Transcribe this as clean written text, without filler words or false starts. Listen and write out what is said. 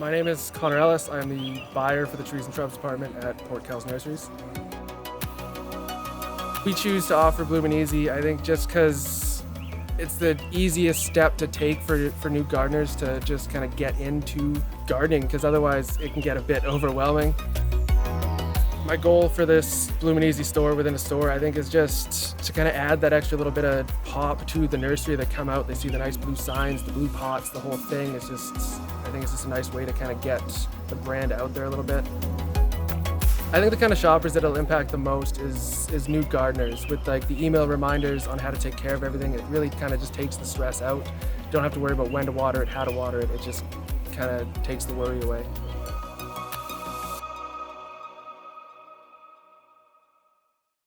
My name is Connor Ellis. I'm the buyer for the trees and shrubs department at Port Kells Nurseries. We choose to offer Bloomin' Easy, I think, just because it's the easiest step to take for new gardeners to just kind of get into gardening, because otherwise it can get a bit overwhelming. My goal for this Bloomin' Easy store within a store, I think, is just to kind of add that extra little bit of pop to the nursery. They come out, they see the nice blue signs, the blue pots, the whole thing. It's just, I think it's just a nice way to kind of get the brand out there a little bit. I think the kind of shoppers that it'll impact the most is new gardeners, with like the email reminders on how to take care of everything. It really kind of just takes the stress out. You don't have to worry about when to water it, how to water it. It just kind of takes the worry away.